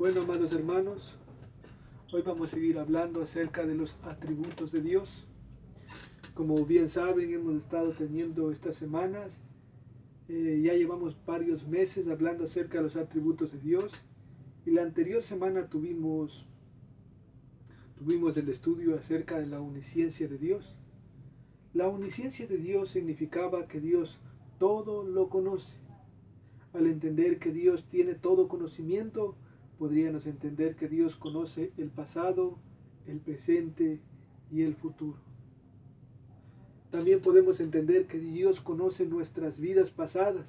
Bueno, amados hermanos, hoy vamos a seguir hablando acerca de los atributos de Dios. Como bien saben, hemos estado teniendo estas semanas, ya llevamos varios meses hablando acerca de los atributos de Dios. Y la anterior semana tuvimos el estudio acerca de la omnisciencia de Dios. La omnisciencia de Dios significaba que Dios todo lo conoce. Al entender que Dios tiene todo conocimiento, podríamos entender que Dios conoce el pasado, el presente y el futuro. También podemos entender que Dios conoce nuestras vidas pasadas,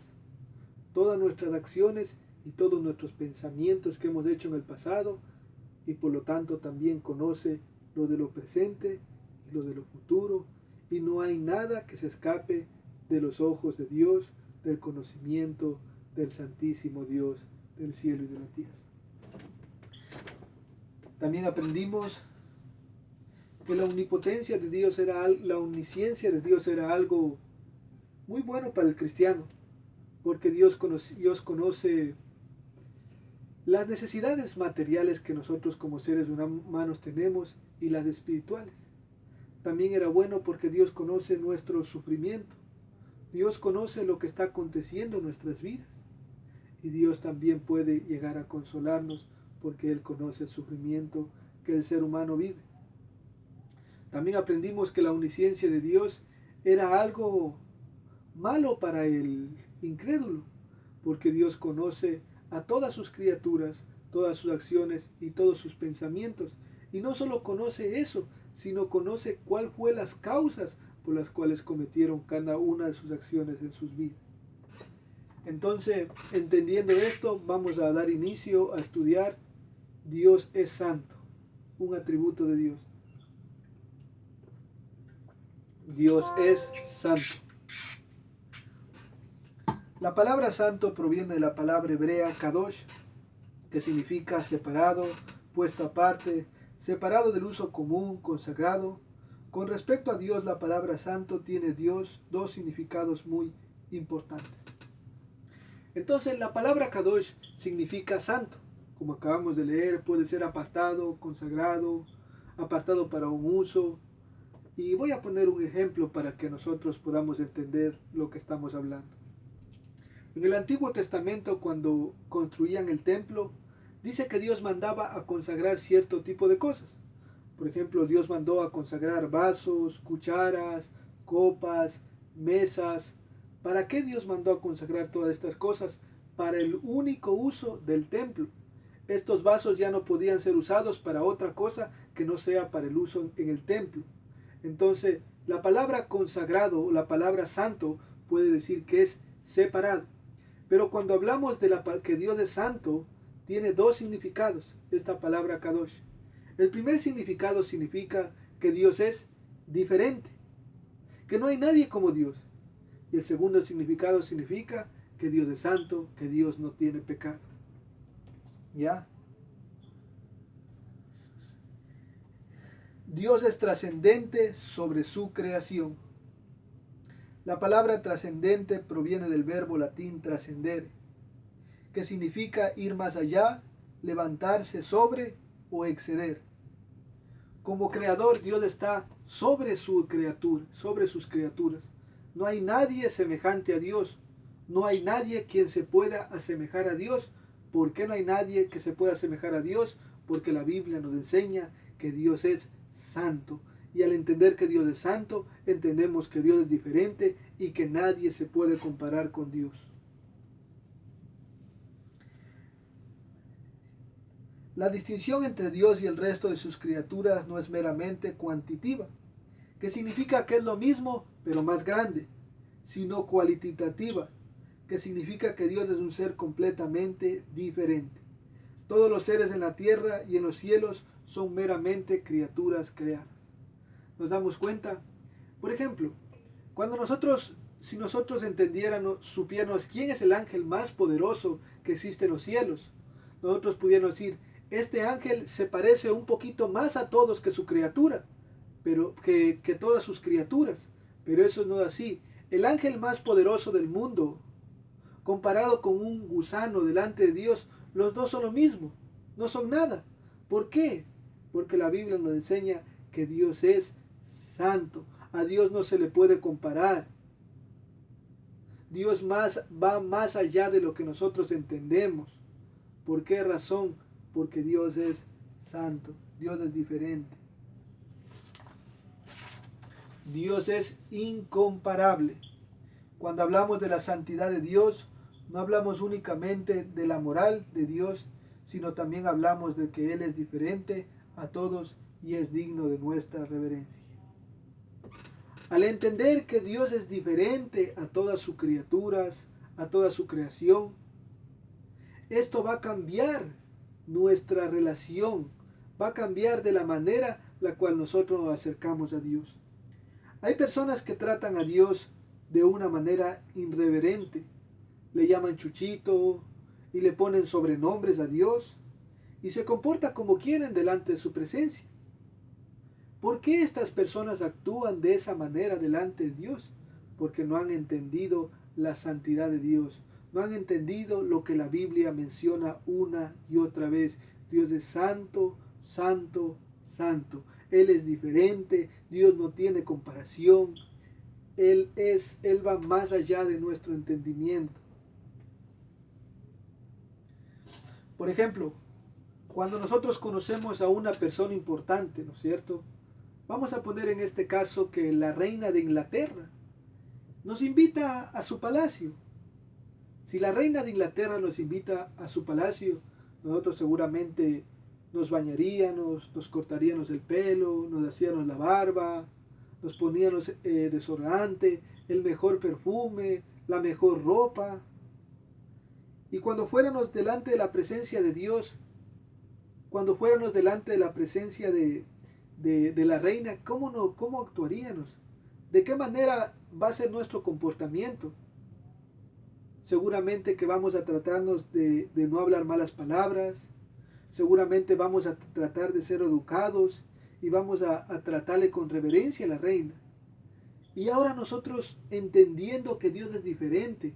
todas nuestras acciones y todos nuestros pensamientos que hemos hecho en el pasado, y por lo tanto también conoce lo de lo presente y lo de lo futuro, y no hay nada que se escape de los ojos de Dios, del conocimiento del Santísimo Dios del cielo y de la tierra. También aprendimos que la omnipotencia de Dios la omnisciencia de Dios era algo muy bueno para el cristiano, porque Dios conoce las necesidades materiales que nosotros como seres humanos tenemos y las espirituales. También era bueno porque Dios conoce nuestro sufrimiento. Dios conoce lo que está aconteciendo en nuestras vidas. Y Dios también puede llegar a consolarnos porque Él conoce el sufrimiento que el ser humano vive. También aprendimos que la omnisciencia de Dios era algo malo para el incrédulo, porque Dios conoce a todas sus criaturas, todas sus acciones y todos sus pensamientos. Y no solo conoce eso, sino conoce cuál fue las causas por las cuales cometieron cada una de sus acciones en sus vidas. Entonces, entendiendo esto, vamos a dar inicio a estudiar Dios es santo, un atributo de Dios. Dios es santo. La palabra santo proviene de la palabra hebrea kadosh, que significa separado, puesto aparte, separado del uso común, consagrado. Con respecto a Dios, la palabra santo tiene dos significados muy importantes. Entonces, la palabra kadosh significa santo. Como acabamos de leer, puede ser apartado, consagrado, apartado para un uso. Y voy a poner un ejemplo para que nosotros podamos entender lo que estamos hablando. En el Antiguo Testamento, cuando construían el templo, dice que Dios mandaba a consagrar cierto tipo de cosas. Por ejemplo, Dios mandó a consagrar vasos, cucharas, copas, mesas. ¿Para qué Dios mandó a consagrar todas estas cosas? Para el único uso del templo. Estos vasos ya no podían ser usados para otra cosa que no sea para el uso en el templo. Entonces, la palabra consagrado o la palabra santo puede decir que es separado. Pero cuando hablamos de que Dios es santo, tiene dos significados, esta palabra kadosh. El primer significado significa que Dios es diferente, que no hay nadie como Dios. Y el segundo significado significa que Dios es santo, que Dios no tiene pecado. ¿Ya? Dios es trascendente sobre su creación. La palabra trascendente proviene del verbo latín trascendere, que significa ir más allá, levantarse sobre o exceder. Como creador, Dios está sobre su criatura, sobre sus criaturas. No hay nadie semejante a Dios. No hay nadie quien se pueda asemejar a Dios. ¿Por qué no hay nadie que se pueda asemejar a Dios? Porque la Biblia nos enseña que Dios es santo. Y al entender que Dios es santo, entendemos que Dios es diferente y que nadie se puede comparar con Dios. La distinción entre Dios y el resto de sus criaturas no es meramente cuantitativa, que significa que es lo mismo pero más grande, sino cualitativa, que significa que Dios es un ser completamente diferente. Todos los seres en la tierra y en los cielos son meramente criaturas creadas. ¿Nos damos cuenta? Por ejemplo, si nosotros entendiéramos, supiéramos quién es el ángel más poderoso que existe en los cielos, nosotros pudiéramos decir, este ángel se parece un poquito más a todos que su criatura, pero que todas sus criaturas, pero eso no es así. El ángel más poderoso del mundo, comparado con un gusano delante de Dios, los dos son lo mismo. no son nada. ¿Por qué? Porque la Biblia nos enseña que Dios es santo. A Dios no se le puede comparar. Dios va más allá de lo que nosotros entendemos. ¿Por qué razón? Porque Dios es santo. Dios es diferente. Dios es incomparable. Cuando hablamos de la santidad de Dios, no hablamos únicamente de la moral de Dios, sino también hablamos de que Él es diferente a todos y es digno de nuestra reverencia. Al entender que Dios es diferente a todas sus criaturas, a toda su creación, esto va a cambiar nuestra relación, va a cambiar de la manera la cual nosotros nos acercamos a Dios. Hay personas que tratan a Dios de una manera irreverente. Le llaman Chuchito y le ponen sobrenombres a Dios y se comportan como quieren delante de su presencia. ¿Por qué estas personas actúan de esa manera delante de Dios? Porque no han entendido la santidad de Dios. No han entendido lo que la Biblia menciona una y otra vez. Dios es santo, santo, santo. Él es diferente. Dios no tiene comparación. Él va más allá de nuestro entendimiento. Por ejemplo, cuando nosotros conocemos a una persona importante, ¿no es cierto? Vamos a poner en este caso que la reina de Inglaterra nos invita a su palacio. Si la reina de Inglaterra nos invita a su palacio, nosotros seguramente nos bañaríamos, nos cortaríamos el pelo, nos hacíamos la barba, nos poníamos desodorante, el mejor perfume, la mejor ropa. Y cuando fuéramos delante de la presencia de Dios, cuando fuéramos delante de la presencia de la reina, ¿cómo actuaríamos? ¿De qué manera va a ser nuestro comportamiento? Seguramente que vamos a tratarnos de no hablar malas palabras, seguramente vamos a tratar de ser educados y vamos a tratarle con reverencia a la reina. Y ahora nosotros entendiendo que Dios es diferente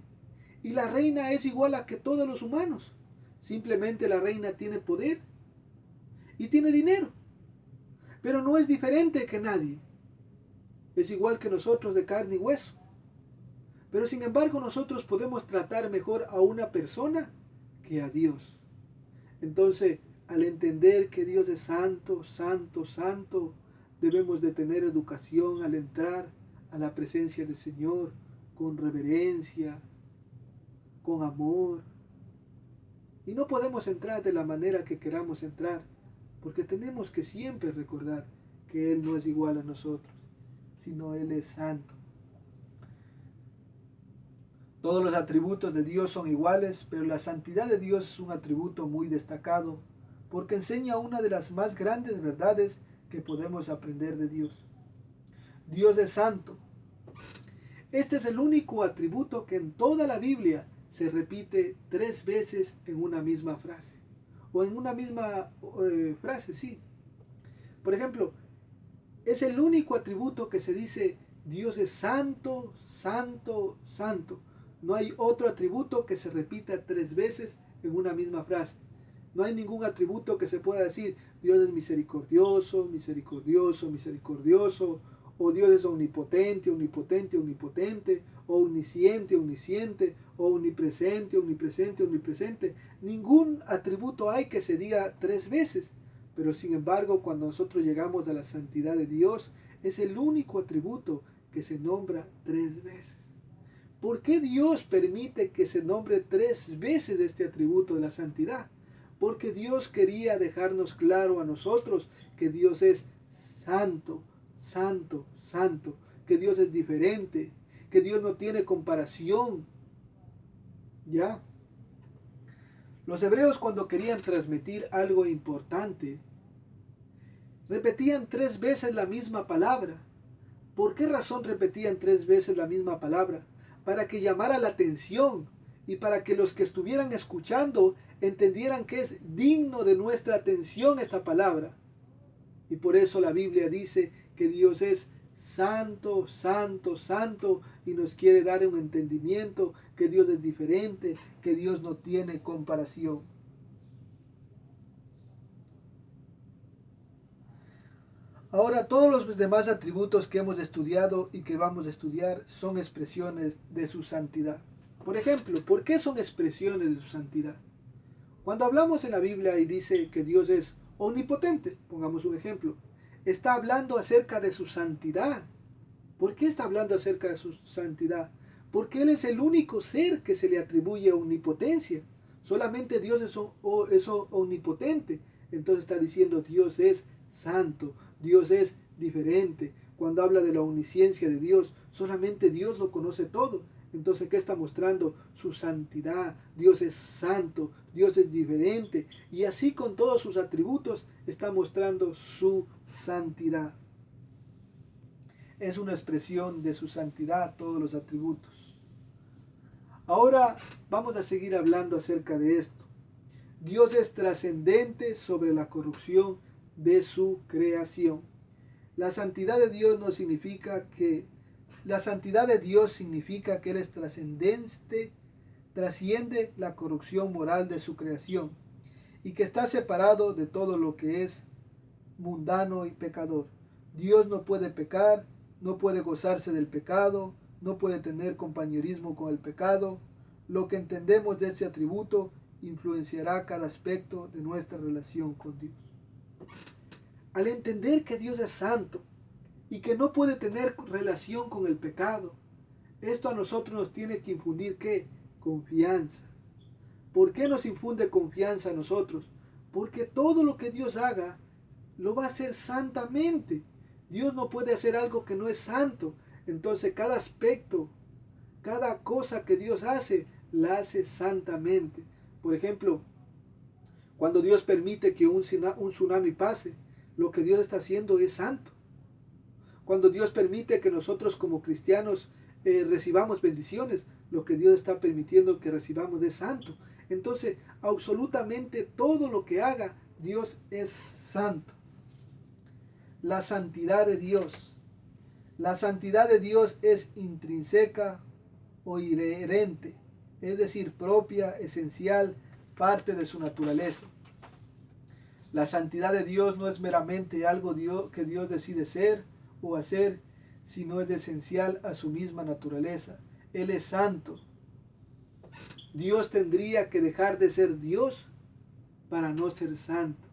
y la reina es igual a que todos los humanos, simplemente la reina tiene poder y tiene dinero, pero no es diferente que nadie, es igual que nosotros de carne y hueso. Pero sin embargo nosotros podemos tratar mejor a una persona que a Dios. Entonces, al entender que Dios es santo, santo, santo, debemos de tener educación al entrar a la presencia del Señor con reverencia, con amor. Y no podemos entrar de la manera que queramos entrar, porque tenemos que siempre recordar que Él no es igual a nosotros, sino Él es santo. Todos los atributos de Dios son iguales, pero la santidad de Dios es un atributo muy destacado, porque enseña una de las más grandes verdades que podemos aprender de Dios. Dios es santo. Este es el único atributo que en toda la Biblia se repite 3 veces en una misma frase, o en una misma frase, sí. Por ejemplo, es el único atributo que se dice Dios es santo, santo, santo. No hay otro atributo que se repita 3 veces en una misma frase. No hay ningún atributo que se pueda decir Dios es misericordioso, misericordioso, misericordioso, o Dios es omnipotente, omnipotente, omnipotente, o omnisciente, omnisciente, o omnipresente, omnipresente, omnipresente. Ningún atributo hay que se diga 3 veces. Pero sin embargo, cuando nosotros llegamos a la santidad de Dios, es el único atributo que se nombra 3 veces. ¿Por qué Dios permite que se nombre 3 veces este atributo de la santidad? Porque Dios quería dejarnos claro a nosotros que Dios es santo, santo, santo, que Dios es diferente, que Dios no tiene comparación. ¿Ya? Los hebreos cuando querían transmitir algo importante, repetían 3 veces la misma palabra. ¿Por qué razón repetían 3 veces la misma palabra? Para que llamara la atención y para que los que estuvieran escuchando entendieran que es digno de nuestra atención esta palabra. Y por eso la Biblia dice que Dios es santo, santo, santo, y nos quiere dar un entendimiento que Dios es diferente, que Dios no tiene comparación. Ahora, todos los demás atributos que hemos estudiado y que vamos a estudiar son expresiones de su santidad. Por ejemplo, ¿por qué son expresiones de su santidad? Cuando hablamos en la Biblia y dice que Dios es omnipotente, pongamos un ejemplo, está hablando acerca de su santidad. ¿Por qué está hablando acerca de su santidad? Porque Él es el único ser que se le atribuye omnipotencia. Solamente Dios es omnipotente. Entonces está diciendo Dios es santo, Dios es diferente. Cuando habla de la omnisciencia de Dios, solamente Dios lo conoce todo. Entonces, ¿qué está mostrando? Su santidad. Dios es santo, Dios es diferente. Y así con todos sus atributos está mostrando su santidad. Es una expresión de su santidad, todos los atributos. Ahora vamos a seguir hablando acerca de esto. Dios es trascendente sobre la corrupción de su creación. La santidad de Dios no significa que la santidad de Dios significa que Él es trascendente, trasciende la corrupción moral de su creación y que está separado de todo lo que es mundano y pecador. Dios no puede pecar, no puede gozarse del pecado, no puede tener compañerismo con el pecado. Lo que entendemos de este atributo influenciará cada aspecto de nuestra relación con Dios. Al entender que Dios es santo y que no puede tener relación con el pecado, esto a nosotros nos tiene que infundir ¿qué? Confianza. ¿Por qué nos infunde confianza a nosotros? Porque todo lo que Dios haga lo va a hacer santamente. Dios no puede hacer algo que no es santo. Entonces cada aspecto, cada cosa que Dios hace, la hace santamente. Por ejemplo, cuando Dios permite que un tsunami pase, lo que Dios está haciendo es santo. Cuando Dios permite que nosotros como cristianos recibamos bendiciones, lo que Dios está permitiendo que recibamos es santo. Entonces, absolutamente todo lo que haga, Dios es santo. La santidad de Dios. La santidad de Dios es intrínseca o inherente, es decir, propia, esencial, parte de su naturaleza. La santidad de Dios no es meramente algo que Dios decide ser o hacer, sino es esencial a su misma naturaleza. Él es santo. Dios tendría que dejar de ser Dios para no ser santo.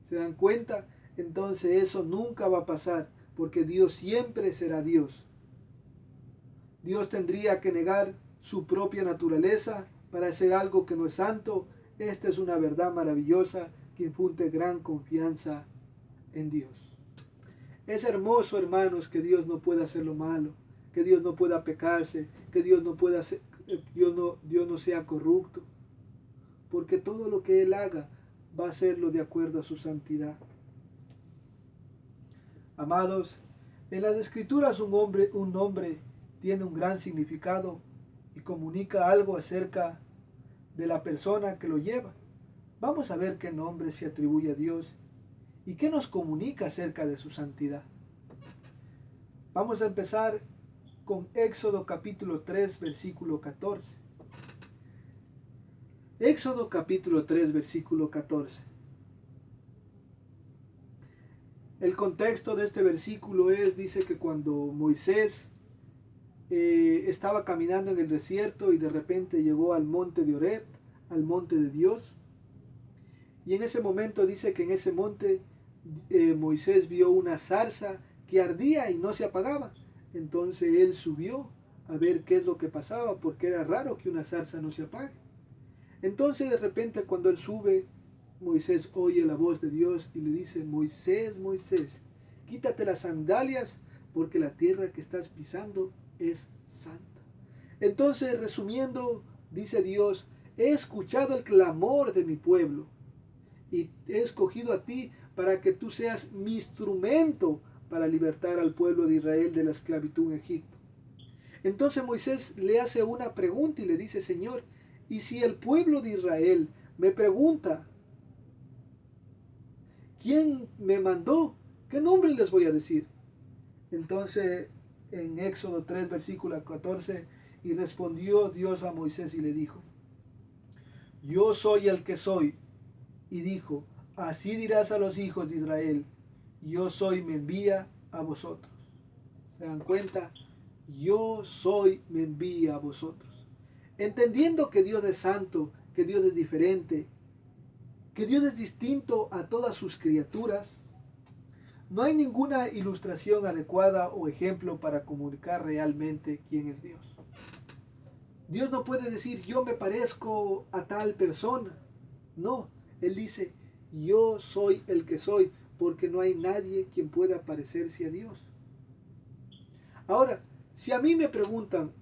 ¿Se dan cuenta? Entonces eso nunca va a pasar, porque Dios siempre será Dios. Dios tendría que negar su propia naturaleza para hacer algo que no es santo. Esta es una verdad maravillosa que infunde gran confianza en Dios. Es hermoso, hermanos, que Dios no pueda hacer lo malo, que Dios no pueda pecarse, que Dios no sea corrupto, porque todo lo que Él haga va a hacerlo de acuerdo a su santidad. Amados, en las Escrituras un nombre tiene un gran significado y comunica algo acerca de la persona que lo lleva. Vamos a ver qué nombre se atribuye a Dios y qué nos comunica acerca de su santidad. Vamos a empezar con Éxodo capítulo 3, versículo 14. Éxodo capítulo 3, versículo 14. El contexto de este versículo dice que cuando Moisés estaba caminando en el desierto y de repente llegó al monte de Horeb, al monte de Dios, y en ese momento dice que en ese monte Moisés vio una zarza que ardía y no se apagaba. Entonces él subió a ver qué es lo que pasaba, porque era raro que una zarza no se apague. Entonces de repente cuando él sube, Moisés oye la voz de Dios y le dice: Moisés, Moisés, quítate las sandalias, porque la tierra que estás pisando es santa. Entonces, resumiendo, dice Dios: he escuchado el clamor de mi pueblo y he escogido a ti para que tú seas mi instrumento para libertar al pueblo de Israel de la esclavitud en Egipto. Entonces Moisés le hace una pregunta y le dice: Señor, ¿y si el pueblo de Israel me pregunta quién me mandó? ¿Qué nombre les voy a decir? Entonces en Éxodo 3, versículo 14, y respondió Dios a Moisés y le dijo: yo soy el que soy. Y dijo: así dirás a los hijos de Israel: yo soy me envía a vosotros. ¿Se dan cuenta? Yo soy me envía a vosotros. Entendiendo que Dios es santo, que Dios es diferente, que Dios es distinto a todas sus criaturas, no hay ninguna ilustración adecuada o ejemplo para comunicar realmente quién es Dios. Dios no puede decir yo me parezco a tal persona. No, Él dice yo soy el que soy, porque no hay nadie quien pueda parecerse a Dios. Ahora, si a mí me preguntan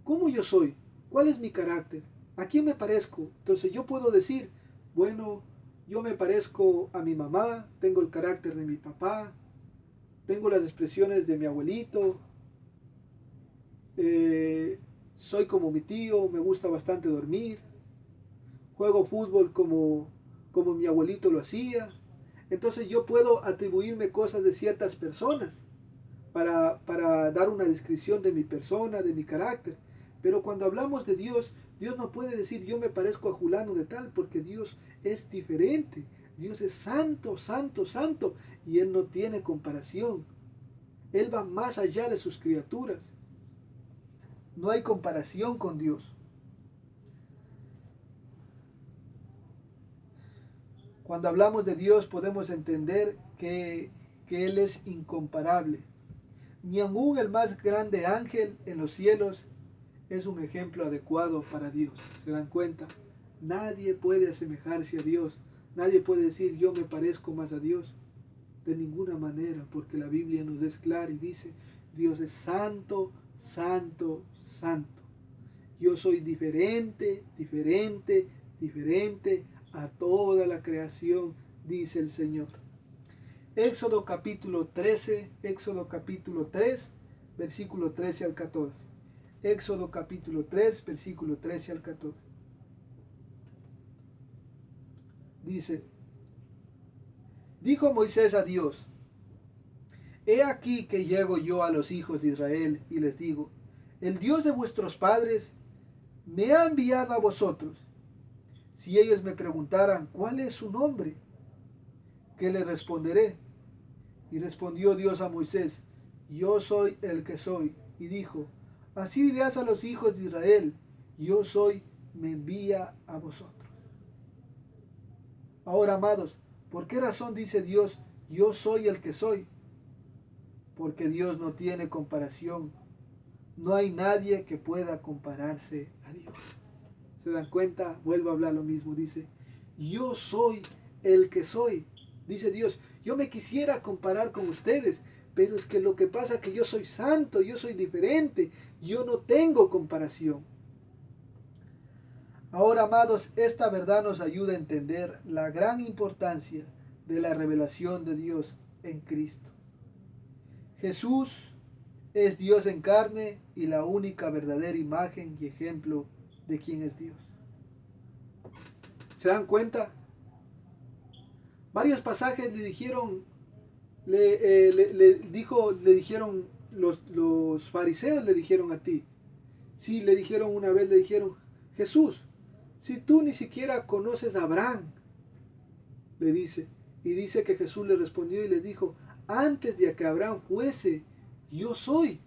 ¿cómo yo soy? ¿Cuál es mi carácter? ¿A quién me parezco? Entonces yo puedo decir, bueno, yo me parezco a mi mamá, tengo el carácter de mi papá, tengo las expresiones de mi abuelito, soy como mi tío, me gusta bastante dormir, juego fútbol como mi abuelito lo hacía. Entonces yo puedo atribuirme cosas de ciertas personas para dar una descripción de mi persona, de mi carácter. Pero cuando hablamos de Dios, Dios no puede decir yo me parezco a Julano de tal, porque Dios es diferente. Dios es santo, santo, santo, y Él no tiene comparación. Él va más allá de sus criaturas. No hay comparación con Dios. Cuando hablamos de Dios podemos entender que Él es incomparable. Ni aún el más grande ángel en los cielos es un ejemplo adecuado para Dios. ¿Se dan cuenta? Nadie puede asemejarse a Dios. Nadie puede decir yo me parezco más a Dios. De ninguna manera, porque la Biblia nos es clara y dice Dios es santo, santo, santo. Yo soy diferente, diferente, diferente a toda la creación, dice el Señor. Éxodo capítulo 13, Éxodo capítulo 3, versículo 13 al 14. Éxodo capítulo 3, versículo 13 al 14. Dice, dijo Moisés a Dios, he aquí que llego yo a los hijos de Israel y les digo, el Dios de vuestros padres me ha enviado a vosotros. Si ellos me preguntaran, ¿cuál es su nombre? ¿Qué les responderé? Y respondió Dios a Moisés, yo soy el que soy. Y dijo, así dirás a los hijos de Israel, yo soy, me envía a vosotros. Ahora, amados, ¿por qué razón dice Dios, yo soy el que soy? Porque Dios no tiene comparación. No hay nadie que pueda compararse a Dios. ¿Se dan cuenta? Vuelvo a hablar lo mismo. Dice, yo soy el que soy. Dice Dios, yo me quisiera comparar con ustedes, pero es que lo que pasa es que yo soy santo, yo soy diferente, yo no tengo comparación. Ahora, amados, esta verdad nos ayuda a entender la gran importancia de la revelación de Dios en Cristo. Jesús es Dios en carne y la única verdadera imagen y ejemplo de quién es Dios. ¿Se dan cuenta? Varios pasajes le dijeron, le dijeron los fariseos le dijeron a ti. Sí, le dijeron una vez, le dijeron, Jesús, si tú ni siquiera conoces a Abraham, le dice. Y dice que Jesús le respondió y le dijo, antes de que Abraham fuese, yo soy.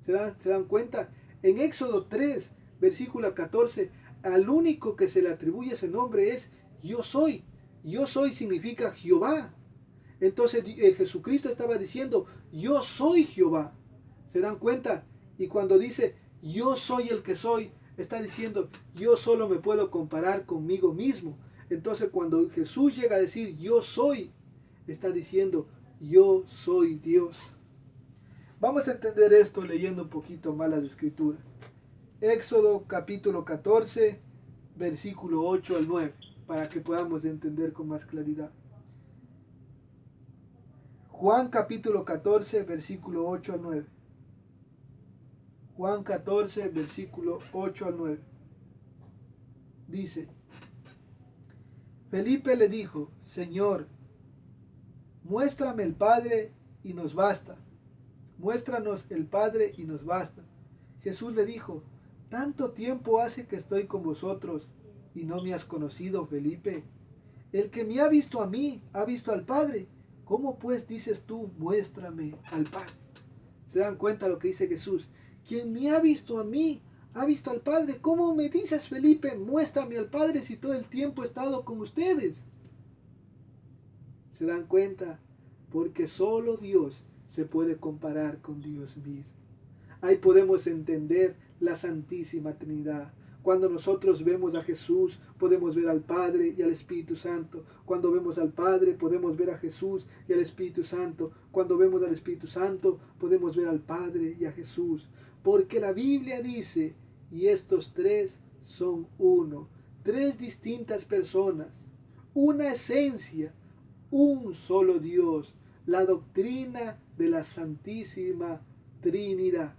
¿Se dan cuenta? En Éxodo 3, versículo 14, al único que se le atribuye ese nombre es yo soy. Yo soy significa Jehová. Entonces Jesucristo estaba diciendo, yo soy Jehová. ¿Se dan cuenta? Y cuando dice, yo soy el que soy, está diciendo, yo solo me puedo comparar conmigo mismo. Entonces cuando Jesús llega a decir, yo soy, está diciendo, yo soy Dios. Vamos a entender esto leyendo un poquito más las escrituras. Éxodo capítulo 14, versículo 8 al 9, para que podamos entender con más claridad. Juan capítulo 14, versículo 8 al 9. Juan 14, versículo 8 al 9. Dice, Felipe le dijo, Señor, muéstrame el Padre y nos basta. Muéstranos el Padre y nos basta. Jesús le dijo, tanto tiempo hace que estoy con vosotros y no me has conocido, Felipe. El que me ha visto a mí, ha visto al Padre. ¿Cómo pues dices tú, muéstrame al Padre? ¿Se dan cuenta lo que dice Jesús? Quien me ha visto a mí, ha visto al Padre. ¿Cómo me dices, Felipe, muéstrame al Padre si todo el tiempo he estado con ustedes? ¿Se dan cuenta? Porque solo Dios se puede comparar con Dios mismo. Ahí podemos entender la Santísima Trinidad. Cuando nosotros vemos a Jesús, podemos ver al Padre y al Espíritu Santo. Cuando vemos al Padre, podemos ver a Jesús y al Espíritu Santo. Cuando vemos al Espíritu Santo, podemos ver al Padre y a Jesús. Porque la Biblia dice, y estos tres son uno. Tres distintas personas, una esencia, un solo Dios. La doctrina de la Santísima Trinidad.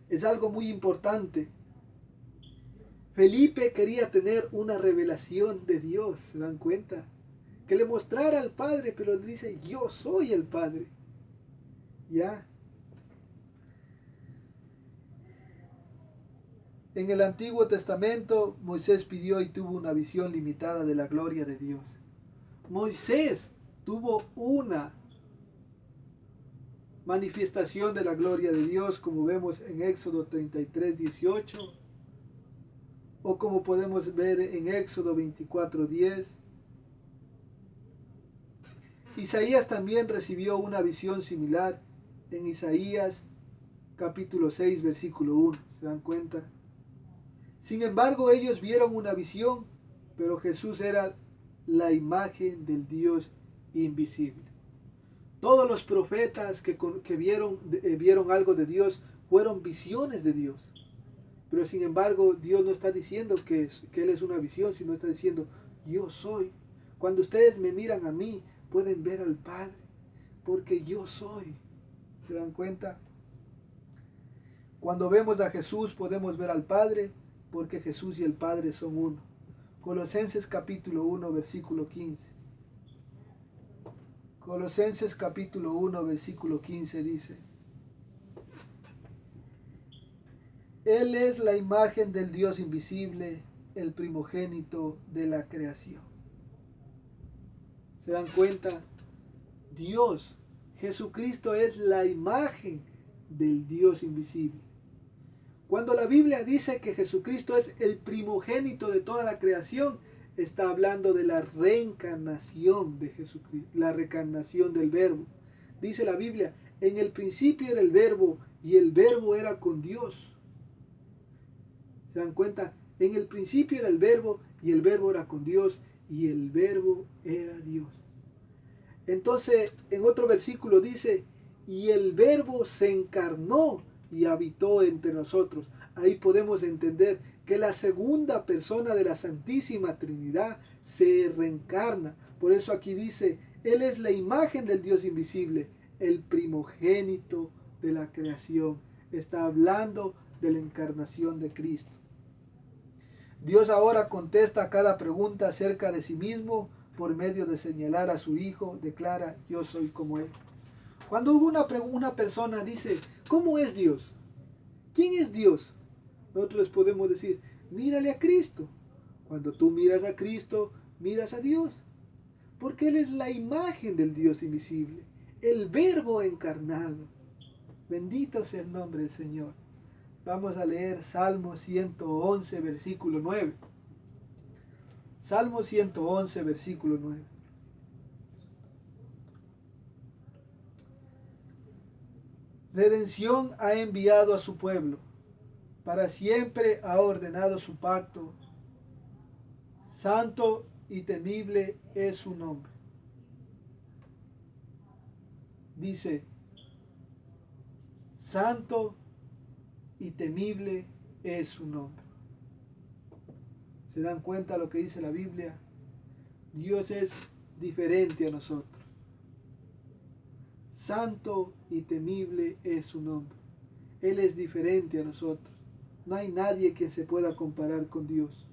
Es algo muy importante. Felipe quería tener una revelación de Dios, ¿se dan cuenta? Que le mostrara al Padre, pero él dice, yo soy el Padre. ¿Ya? En el Antiguo Testamento, Moisés pidió y tuvo una visión limitada de la gloria de Dios. Moisés tuvo una manifestación de la gloria de Dios, como vemos en Éxodo 33, 18, o como podemos ver en Éxodo 24, 10. Isaías también recibió una visión similar en Isaías capítulo 6, versículo 1. ¿Se dan cuenta? Sin embargo, ellos vieron una visión, pero Jesús era la imagen del Dios invisible. Todos los profetas que vieron algo de Dios fueron visiones de Dios. Pero sin embargo, Dios no está diciendo que Él es una visión, sino está diciendo, yo soy. Cuando ustedes me miran a mí, pueden ver al Padre, porque yo soy. ¿Se dan cuenta? Cuando vemos a Jesús, podemos ver al Padre, porque Jesús y el Padre son uno. Colosenses capítulo 1, versículo 15. Colosenses capítulo 1, versículo 15 dice, Él es la imagen del Dios invisible, el primogénito de la creación. ¿Se dan cuenta? Dios, Jesucristo es la imagen del Dios invisible. Cuando la Biblia dice que Jesucristo es el primogénito de toda la creación, está hablando de la reencarnación de Jesucristo, la reencarnación del Verbo. Dice la Biblia, en el principio era el Verbo y el Verbo era con Dios. ¿Se dan cuenta? En el principio era el Verbo y el Verbo era con Dios y el Verbo era Dios. Entonces, en otro versículo dice, y el Verbo se encarnó y habitó entre nosotros. Ahí podemos entender que la segunda persona de la Santísima Trinidad se reencarna. Por eso aquí dice, Él es la imagen del Dios invisible, el primogénito de la creación. Está hablando de la encarnación de Cristo. Dios ahora contesta a cada pregunta acerca de sí mismo por medio de señalar a su Hijo, declara, yo soy como Él. Cuando una persona dice, ¿cómo es Dios? ¿Quién es Dios? Nosotros les podemos decir, mírale a Cristo. Cuando tú miras a Cristo, miras a Dios. Porque Él es la imagen del Dios invisible, el Verbo encarnado. Bendito sea el nombre del Señor. Vamos a leer Salmo 111, versículo 9. Salmo 111, versículo 9. Redención ha enviado a su pueblo, para siempre ha ordenado su pacto. Santo y temible es su nombre. Dice, santo y temible es su nombre. ¿Se dan cuenta lo que dice la Biblia? Dios es diferente a nosotros. Santo y temible es su nombre. Él es diferente a nosotros. No hay nadie que se pueda comparar con Dios.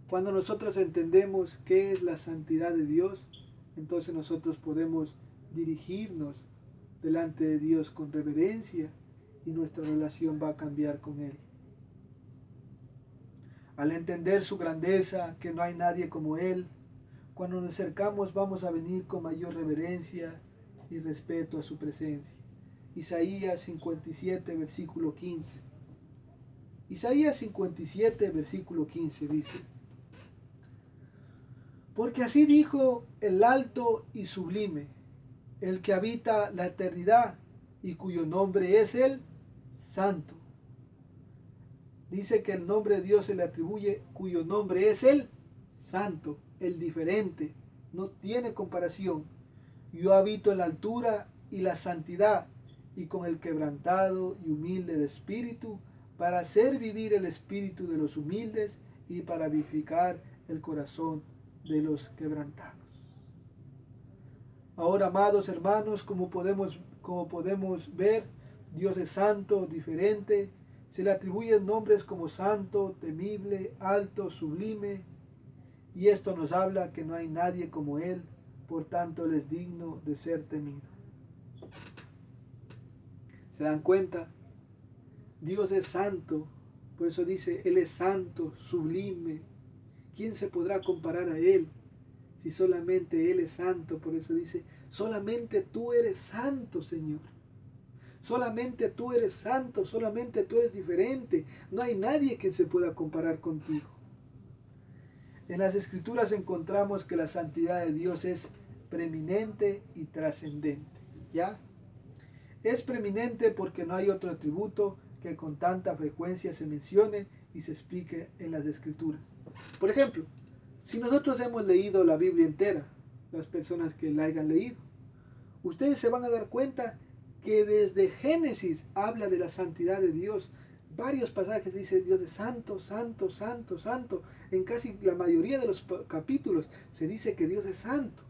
Cuando nosotros entendemos qué es la santidad de Dios, entonces nosotros podemos dirigirnos delante de Dios con reverencia y nuestra relación va a cambiar con Él. Al entender su grandeza, que no hay nadie como Él, cuando nos acercamos vamos a venir con mayor reverencia y respeto a su presencia. Isaías 57, versículo 15. Isaías 57, versículo 15 dice: Porque así dijo el alto y sublime, el que habita la eternidad y cuyo nombre es el Santo. Dice que el nombre de Dios se le atribuye, cuyo nombre es el Santo, el diferente, no tiene comparación. Yo habito en la altura y la santidad, y con el quebrantado y humilde de espíritu, para hacer vivir el espíritu de los humildes y para vivificar el corazón de los quebrantados. Ahora, amados hermanos, como podemos ver, Dios es santo, diferente. Se le atribuyen nombres como santo, temible, alto, sublime. Y esto nos habla que no hay nadie como Él, por tanto Él es digno de ser temido. ¿Se dan cuenta? Dios es santo, por eso dice, Él es santo, sublime. ¿Quién se podrá comparar a Él si solamente Él es santo? Por eso dice, solamente tú eres santo, Señor. Solamente tú eres santo, solamente tú eres diferente. No hay nadie que se pueda comparar contigo. En las Escrituras encontramos que la santidad de Dios es preeminente y trascendente. ¿Ya? Es preeminente porque no hay otro atributo que con tanta frecuencia se mencione y se explique en las Escrituras. Por ejemplo, si nosotros hemos leído la Biblia entera, las personas que la hayan leído, ustedes se van a dar cuenta que desde Génesis habla de la santidad de Dios. Varios pasajes dice Dios es santo, santo, santo, santo. En casi la mayoría de los capítulos se dice que Dios es santo.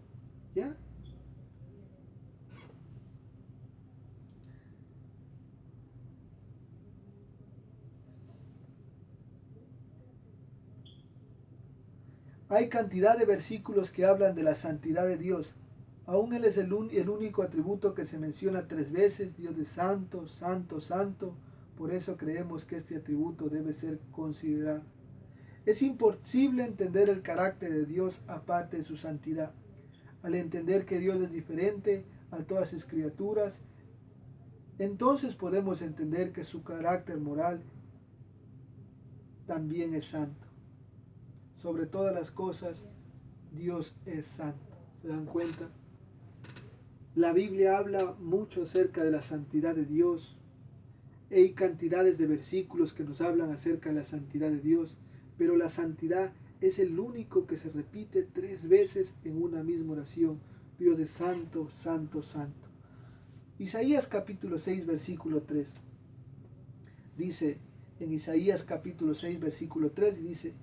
¿Ya? Hay cantidad de versículos que hablan de la santidad de Dios. Aún Él es el único atributo que se menciona 3 veces. Dios es santo, santo, santo. Por eso creemos que este atributo debe ser considerado. Es imposible entender el carácter de Dios aparte de su santidad. Al entender que Dios es diferente a todas sus criaturas, entonces podemos entender que su carácter moral también es santo. Sobre todas las cosas, Dios es santo. ¿Se dan cuenta? La Biblia habla mucho acerca de la santidad de Dios. Hay cantidades de versículos que nos hablan acerca de la santidad de Dios, pero la santidad es el único que se repite 3 veces en una misma oración. Dios es santo, santo, santo. Isaías capítulo 6, versículo 3. Dice en Isaías capítulo 6, versículo 3, dice: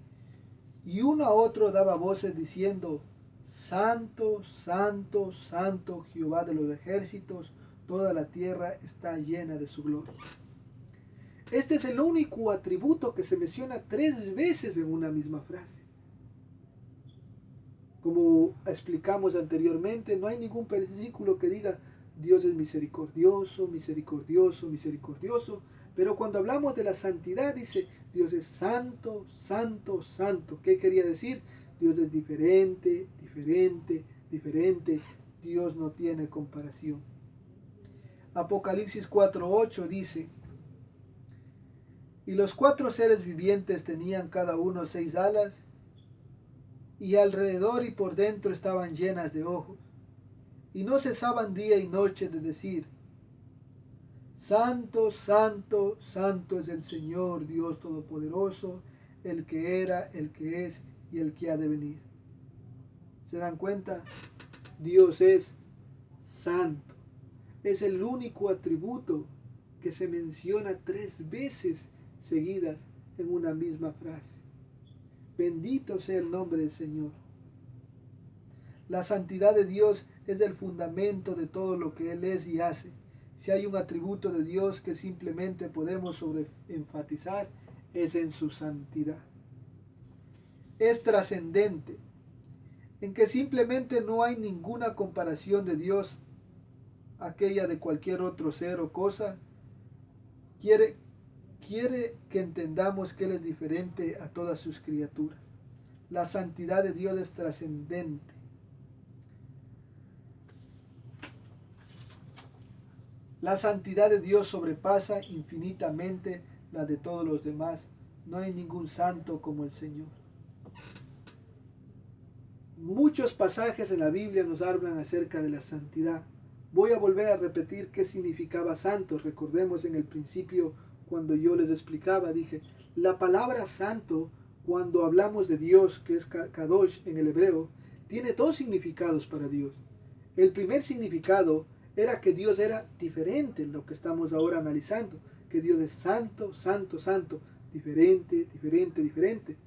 Y uno a otro daba voces diciendo: Santo, santo, santo, Jehová de los ejércitos, toda la tierra está llena de su gloria. Este es el único atributo que se menciona 3 veces en una misma frase. Como explicamos anteriormente, no hay ningún versículo que diga Dios es misericordioso, misericordioso, misericordioso. Pero cuando hablamos de la santidad dice Dios es santo, santo, santo. ¿Qué quería decir? Dios es diferente, diferente, diferente. Dios no tiene comparación. Apocalipsis 4:8 dice: Y los 4 seres vivientes tenían cada uno 6 alas, y alrededor y por dentro estaban llenas de ojos, y no cesaban día y noche de decir: Santo, santo, santo es el Señor Dios Todopoderoso, el que era, el que es y el que ha de venir. ¿Se dan cuenta? Dios es santo. Es el único atributo que se menciona 3 veces seguidas en una misma frase. Bendito sea el nombre del Señor. La santidad de Dios es el fundamento de todo lo que Él es y hace. Si hay un atributo de Dios que simplemente podemos sobreenfatizar, es en su santidad. Es trascendente, en que simplemente no hay ninguna comparación de Dios, aquella de cualquier otro ser o cosa. quiere que entendamos que Él es diferente a todas sus criaturas. La santidad de Dios es trascendente. La santidad de Dios sobrepasa infinitamente la de todos los demás. No hay ningún santo como el Señor. Muchos pasajes en la Biblia nos hablan acerca de la santidad. Voy a volver a repetir qué significaba santo. Recordemos en el principio cuando yo les explicaba, dije, la palabra santo, cuando hablamos de Dios, que es Kadosh en el hebreo, tiene dos significados para Dios. El primer significado era que Dios era diferente, lo que estamos ahora analizando, que Dios es santo, santo, santo, diferente, diferente, diferente.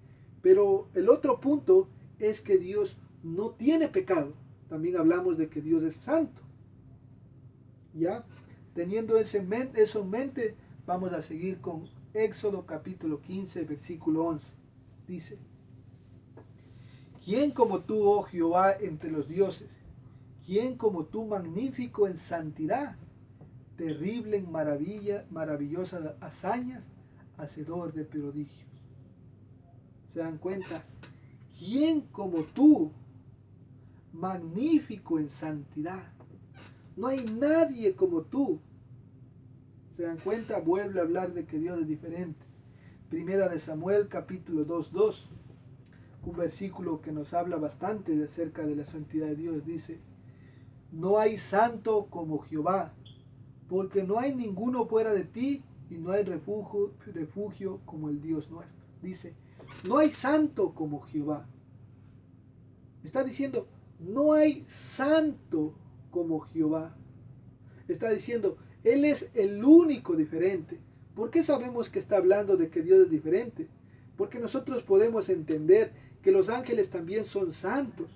Pero el otro punto es que Dios no tiene pecado. También hablamos de que Dios es santo. ¿Ya? Teniendo eso en mente, vamos a seguir con Éxodo capítulo 15, versículo 11. Dice, ¿quién como tú, oh Jehová, entre los dioses? ¿Quién como tú, magnífico en santidad, terrible en maravillosas hazañas, hacedor de prodigios? ¿Se dan cuenta? ¿Quién como tú, magnífico en santidad? No hay nadie como tú. ¿Se dan cuenta? Vuelve a hablar de que Dios es diferente. Primera de Samuel capítulo 2:2. Un versículo que nos habla bastante acerca de la santidad de Dios. Dice, no hay santo como Jehová, porque no hay ninguno fuera de ti y no hay refugio como el Dios nuestro. Dice, no hay santo como Jehová. Está diciendo, no hay santo como Jehová. Está diciendo, Él es el único diferente. ¿Por qué sabemos que está hablando de que Dios es diferente? Porque nosotros podemos entender que los ángeles también son santos.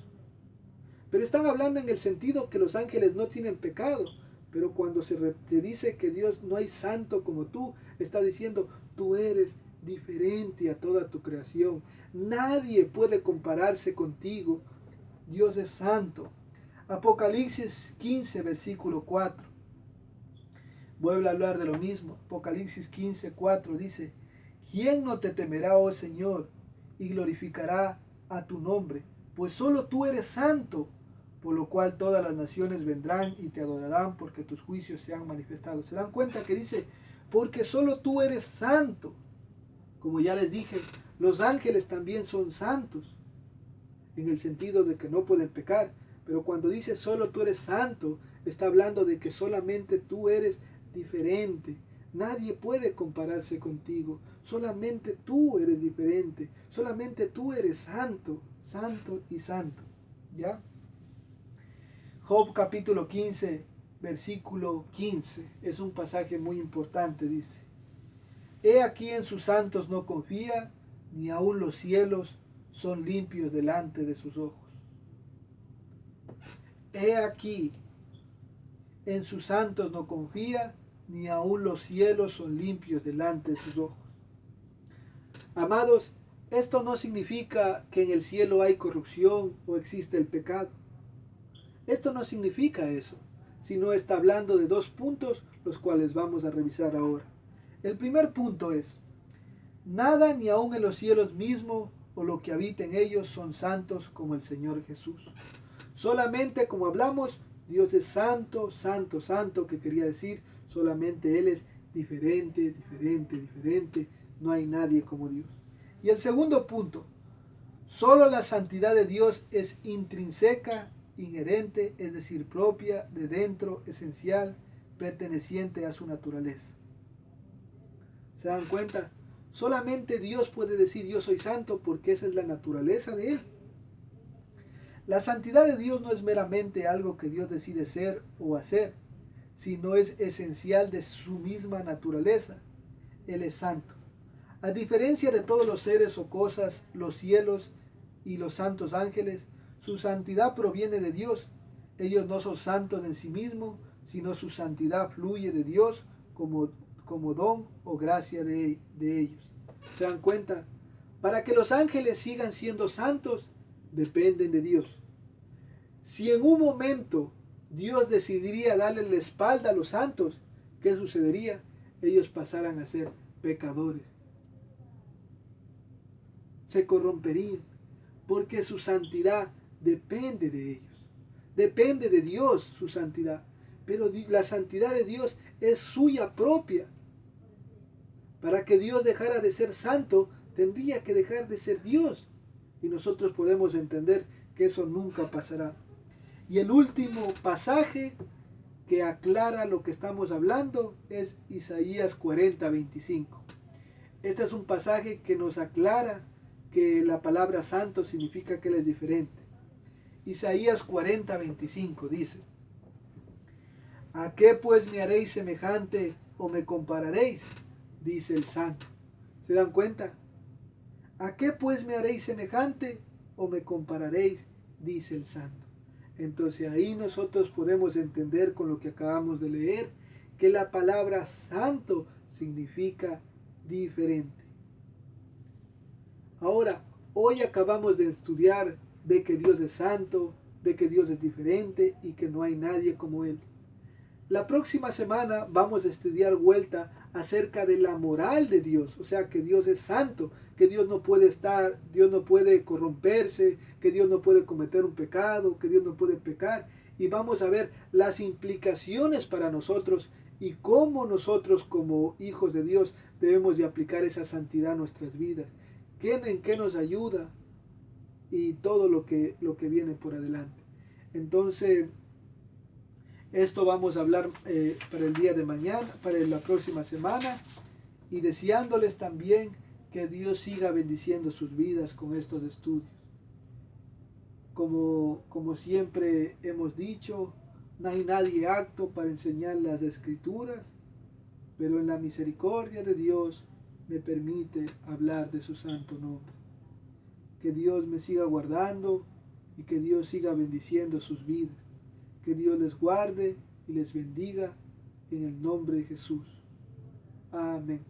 Pero están hablando en el sentido que los ángeles no tienen pecado. Pero cuando se dice que Dios no hay santo como tú, está diciendo, tú eres diferente a toda tu creación. Nadie puede compararse contigo. Dios es santo. Apocalipsis 15, versículo 4. Vuelve a hablar de lo mismo. Apocalipsis 15, 4 dice, ¿quién no te temerá, oh Señor, y glorificará a tu nombre? Pues solo tú eres santo, por lo cual todas las naciones vendrán y te adorarán porque tus juicios se han manifestado. ¿Se dan cuenta que dice, porque solo tú eres santo? Como ya les dije, los ángeles también son santos, en el sentido de que no pueden pecar. Pero cuando dice solo tú eres santo, está hablando de que solamente tú eres diferente. Nadie puede compararse contigo. Solamente tú eres diferente. Solamente tú eres santo, santo y santo. ¿Ya? Job capítulo 15, versículo 15. Es un pasaje muy importante, dice. He aquí en sus santos no confía, ni aun los cielos son limpios delante de sus ojos. He aquí en sus santos no confía, ni aun los cielos son limpios delante de sus ojos. Amados, esto no significa que en el cielo hay corrupción o existe el pecado. Esto no significa eso, sino está hablando de dos puntos, los cuales vamos a revisar ahora. El primer punto es, nada ni aun en los cielos mismos o lo que habita en ellos son santos como el Señor Jesús. Solamente, como hablamos, Dios es santo, santo, santo, que quería decir, solamente Él es diferente, diferente, diferente. No hay nadie como Dios. Y el segundo punto, solo la santidad de Dios es intrínseca, inherente, es decir, propia, de dentro, esencial, perteneciente a su naturaleza. ¿Se dan cuenta? Solamente Dios puede decir yo soy santo porque esa es la naturaleza de Él. La santidad de Dios no es meramente algo que Dios decide ser o hacer, sino es esencial de su misma naturaleza. Él es santo. A diferencia de todos los seres o cosas, los cielos y los santos ángeles, su santidad proviene de Dios. Ellos no son santos en sí mismos, sino su santidad fluye de Dios como don o gracia de ellos. ¿Se dan cuenta? Para que los ángeles sigan siendo santos, dependen de Dios. Si en un momento Dios decidiría darle la espalda a los santos, ¿qué sucedería? Ellos pasarán a ser pecadores. Se corromperían porque su santidad depende de ellos. Depende de Dios su santidad. Pero la santidad de Dios es suya propia. Para que Dios dejara de ser santo, tendría que dejar de ser Dios. Y nosotros podemos entender que eso nunca pasará. Y el último pasaje que aclara lo que estamos hablando es Isaías 40:25. Este es un pasaje que nos aclara que la palabra santo significa que Él es diferente. Isaías 40:25 dice: ¿A qué pues me haréis semejante o me compararéis? Dice el santo. ¿Se dan cuenta? ¿A qué pues me haréis semejante o me compararéis? Dice el santo. Entonces ahí nosotros podemos entender con lo que acabamos de leer que la palabra santo significa diferente. Ahora, hoy acabamos de estudiar de que Dios es santo, de que Dios es diferente y que no hay nadie como Él. La próxima semana vamos a estudiar vuelta acerca de la moral de Dios, o sea que Dios es santo, que Dios no puede corromperse, que Dios no puede cometer un pecado, que Dios no puede pecar, y vamos a ver las implicaciones para nosotros y cómo nosotros como hijos de Dios debemos de aplicar esa santidad a nuestras vidas, en qué nos ayuda y todo lo que viene por adelante. Entonces, esto vamos a hablar para el día de mañana, para la próxima semana, y deseándoles también que Dios siga bendiciendo sus vidas con estos estudios. Como siempre hemos dicho, no hay nadie apto para enseñar las Escrituras, pero en la misericordia de Dios me permite hablar de su santo nombre. Que Dios me siga guardando y que Dios siga bendiciendo sus vidas. Que Dios les guarde y les bendiga en el nombre de Jesús. Amén.